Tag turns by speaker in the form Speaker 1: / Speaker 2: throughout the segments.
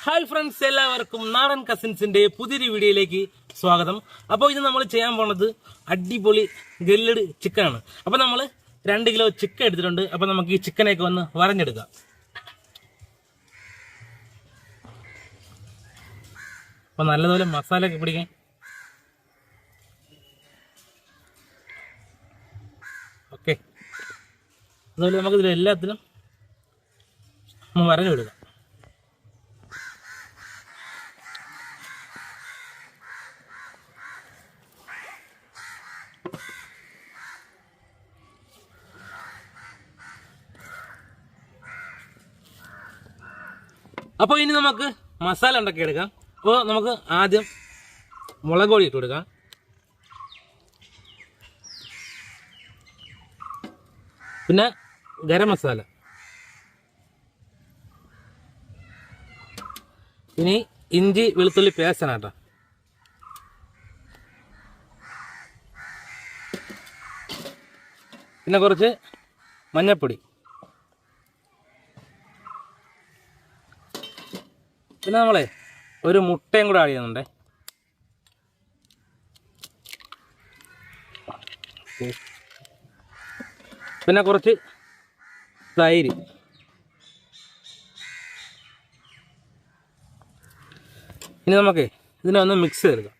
Speaker 1: Hi friends, എല്ലാവർക്കും നാടൻ കസിൻസിന്റെ പുതിയൊരു വീഡിയോയിലേക്ക് സ്വാഗതം. അപ്പോൾ ഇത് നമ്മൾ ചെയ്യാൻ പോണത് അടിപൊളി ഗ്രില്ലഡ് ചിക്കനാണ്. അപ്പോൾ നമ്മൾ 2 കിലോ ചിക്കൻ എടുത്തിട്ടുണ്ട്. അപ്പോൾ നമുക്ക് ഈ ചിക്കനൊക്കെ ഒന്ന് വരഞ്ഞെടുക്കാം. അപ്പോൾ നല്ലതുപോലെ മസാല ഒക്കെ പിടിക്കാൻ ഓക്കെ. അതുപോലെ നമുക്കിതിൽ എല്ലാത്തിനും വരഞ്ഞു വിടുക. അപ്പോൾ ഇനി നമുക്ക് മസാല ഉണ്ടാക്കിയെടുക്കാം. അപ്പോൾ നമുക്ക് ആദ്യം മുളക് പൊടി ഇട്ട് കൊടുക്കാം. പിന്നെ ഗരം മസാല, ഇനി ഇഞ്ചി വെളുത്തുള്ളി പേസ്റ്റാണ് കേട്ടോ. പിന്നെ കുറച്ച് മഞ്ഞൾപ്പൊടി, പിന്നെ നമ്മളെ ഒരു മുട്ടയും കൂടെ ആഡ് ചെയ്യുന്നുണ്ടേ. പിന്നെ കുറച്ച് തൈര്, ഇനി നമുക്ക് ഇതിനെ ഒന്ന് മിക്സ് ചെയ്തെടുക്കാം.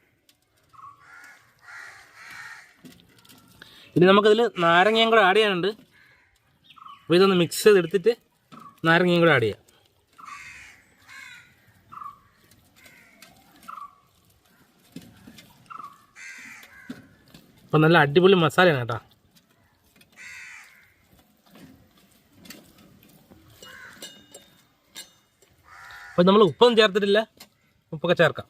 Speaker 1: ഇനി നമുക്കിതിൽ നാരങ്ങയും കൂടെ ആഡ് ചെയ്യാനുണ്ട്. അപ്പോൾ ഇതൊന്ന് മിക്സ് ചെയ്തെടുത്തിട്ട് നാരങ്ങയും കൂടെ ആഡ് ചെയ്യാം. അപ്പം നല്ല അടിപൊളി മസാലയാണ് കേട്ടോ. അപ്പം നമ്മൾ ഉപ്പൊന്നും ചേർത്തിട്ടില്ല, ഉപ്പൊക്കെ ചേർക്കാം.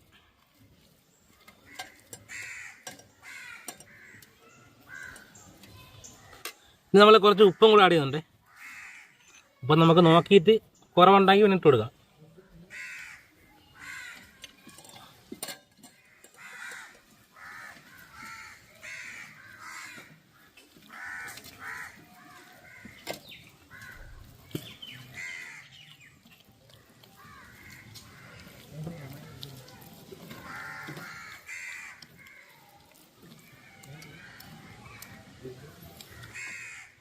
Speaker 1: ഇനി നമ്മൾ കുറച്ച് ഉപ്പും കൂടെ ആഡ് ചെയ്യുന്നുണ്ട്. അപ്പം നമുക്ക് നോക്കിയിട്ട് കുറവുണ്ടെങ്കിൽ പിന്നെ ഇട്ട് കൊടുക്കാം.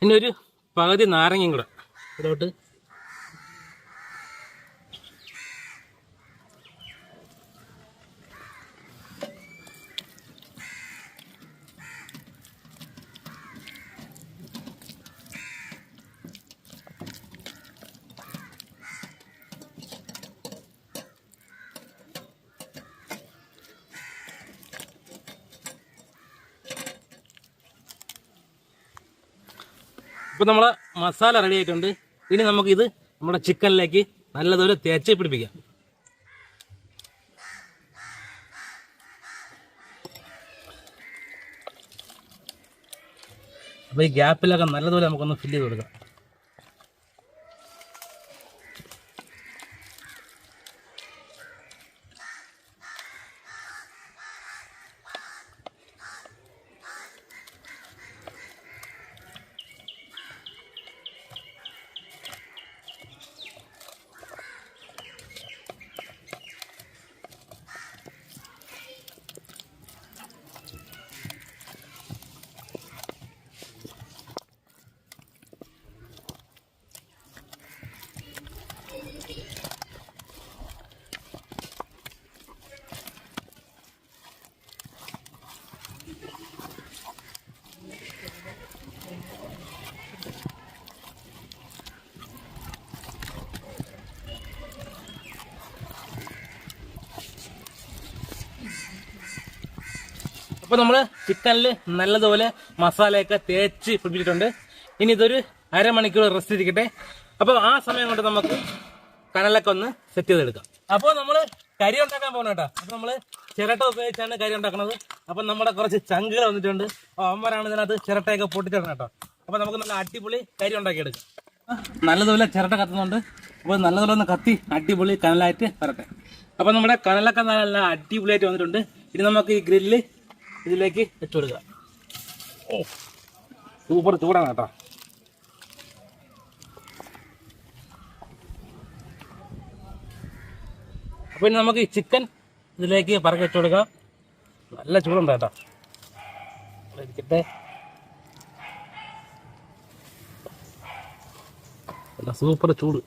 Speaker 1: ഇനി ഒരു പകുതി നാരങ്ങയും കൂടെ ഇതിലോട്ട്. ഇപ്പോൾ നമ്മളെ മസാല റെഡി ആയിട്ടുണ്ട്. ഇനി നമുക്കിത് നമ്മുടെ ചിക്കനിലേക്ക് നല്ലതുപോലെ തേച്ച് പിടിപ്പിക്കാം. അപ്പോൾ ഈ ഗ്യാപ്പിലൊക്കെ നല്ലതുപോലെ നമുക്കൊന്ന് ഫില്ല് ചെയ്ത് കൊടുക്കാം. അപ്പോൾ നമ്മൾ ചിക്കനിൽ നല്ലതുപോലെ മസാലയൊക്കെ തേച്ച് പിടിപ്പിച്ചിട്ടുണ്ട്. ഇനി ഇതൊരു അരമണിക്കൂർ റെസ്റ്റ് ഇരിക്കട്ടെ. അപ്പോൾ ആ സമയം കൊണ്ട് നമുക്ക് കനലൊക്കെ ഒന്ന് സെറ്റ് ചെയ്തെടുക്കാം. അപ്പോൾ നമ്മൾ കരി ഉണ്ടാക്കാൻ പോകണം കേട്ടോ. അപ്പോൾ നമ്മൾ ചിരട്ട ഉപയോഗിച്ചാണ് കരി ഉണ്ടാക്കുന്നത്. അപ്പം നമ്മുടെ കുറച്ച് ചങ്കുകൾ വന്നിട്ടുണ്ട്. അപ്പോൾ അവന്മാരാണ് ഇതിനകത്ത് ചിരട്ടയൊക്കെ പൊട്ടിച്ചിടണം കേട്ടോ. അപ്പോൾ നമുക്ക് നല്ല അടിപൊളി കരി ഉണ്ടാക്കിയെടുക്കാം. നല്ലതുപോലെ ചിരട്ട കത്തുന്നുണ്ട്. അപ്പോൾ നല്ലതുപോലെ ഒന്ന് കത്തി അടിപൊളി കനലായിട്ട് വരട്ടെ. അപ്പോൾ നമ്മുടെ കനലൊക്കെ നല്ല അടിപൊളിയായിട്ട് വന്നിട്ടുണ്ട്. ഇനി നമുക്ക് ഈ ഗ്രില്ല് ഇതിലേക്ക് ഇട്ട് കൊടുക്കുക. ഓ, സൂപ്പർ ചൂടാണ് കേട്ടോ. അപ്പോൾ ഇനി നമുക്ക് ഈ ചിക്കൻ ഇതിലേക്ക് പറക്കി വെച്ച് കൊടുക്കാം. നല്ല ചൂടുണ്ട് കേട്ടോ, ഇരിക്കട്ടെ. നല്ല സൂപ്പർ ചൂട്.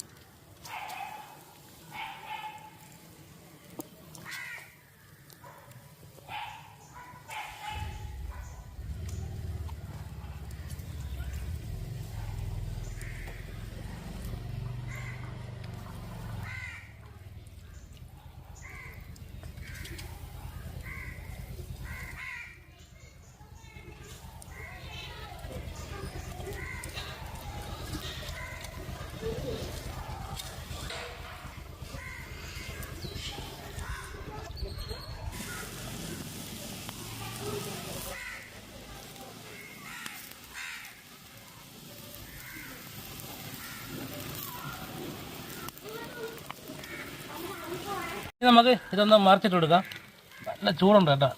Speaker 1: നമുക്ക് ഇതൊന്ന് മറിച്ചിട്ട് കൊടുക്കാം. നല്ല ചൂടുണ്ട് കേട്ടോ.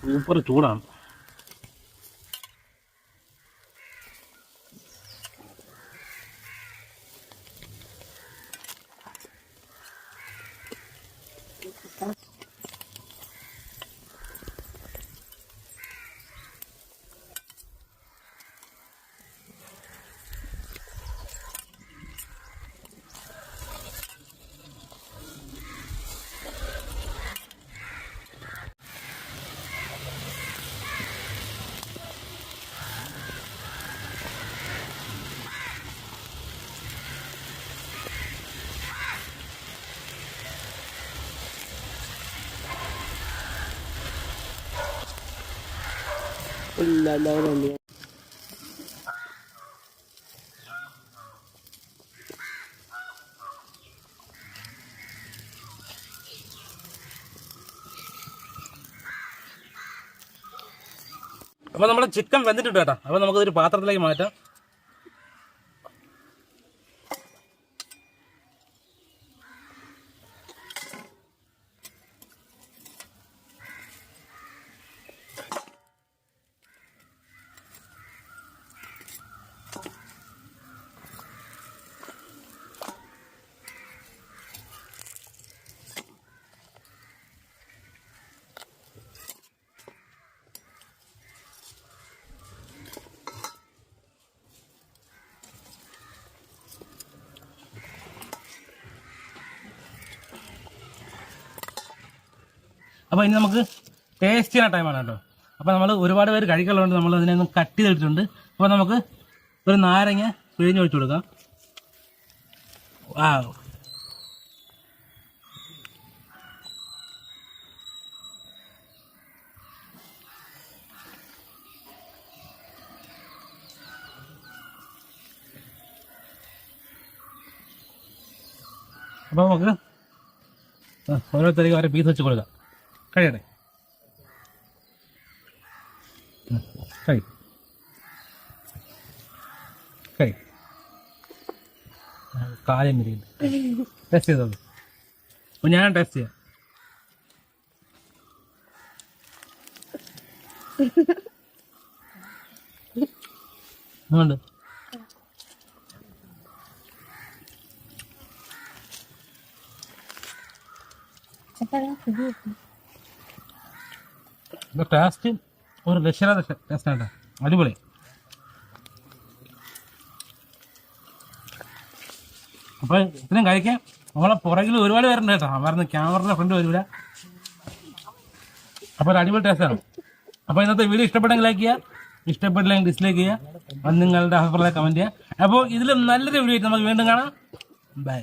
Speaker 1: സൂപ്പർ ചൂടാണ്. അപ്പോൾ നമ്മുടെ ചിക്കൻ വെന്തിട്ടുണ്ട് കേട്ടോ. അപ്പോൾ നമുക്കൊരു പാത്രത്തിലേക്ക് മാറ്റാം. അപ്പോൾ ഇനി നമുക്ക് ടേസ്റ്റ് ചെയ്യുന്ന ടൈമാണ് കേട്ടോ. അപ്പോൾ നമ്മൾ ഒരുപാട് പേര് കഴിക്കാനുള്ളതുകൊണ്ട് നമ്മൾ അതിനെ ഒന്ന് കട്ട് ചെയ്തിട്ടുണ്ട്. അപ്പോൾ നമുക്ക് ഒരു നാരങ്ങ പിഴിഞ്ഞ് ഒഴിച്ചു കൊടുക്കാം. വാവ്, അപ്പോൾ നമുക്ക് ഓരോരുത്തർക്ക് ഓരോ പീസ് വെച്ച് കൊടുക്കാം. കഴിയട്ടെ, കഴി കഴി കാര്യം ടെസ്റ്റ് ചെയ്തോളൂ. അപ്പോൾ ഞാൻ ടെസ്റ്റ് ചെയ്യാം. അതുകൊണ്ട് ടേസ്റ്റ് ഒരു രക്ഷയില്ലാത്ത ടേസ്റ്റാണ് കേട്ടോ, അടിപൊളി. അപ്പോൾ ഇത്രയും കഴിക്കാൻ നമ്മളെ പുറകിൽ ഒരുപാട് പേരുണ്ട് കേട്ടോ. അവരുടെ ക്യാമറയുടെ ഫ്രണ്ട് വരില്ല. അപ്പോൾ ഒരു അടിപൊളി ടേസ്റ്റാണ്. അപ്പോൾ ഇന്നത്തെ വീഡിയോ ഇഷ്ടപ്പെട്ടെങ്കിൽ ലൈക്ക് ചെയ്യുക, ഇഷ്ടപ്പെട്ടില്ലെങ്കിൽ ഡിസ്ലൈക്ക് ചെയ്യുക, അത് നിങ്ങളുടെ അഭിപ്രായം കമൻറ്റ് ചെയ്യുക. അപ്പോൾ ഇതിൽ നല്ലൊരു വീഡിയോ ആയിട്ട് നമുക്ക് വീണ്ടും കാണാം. ബൈ.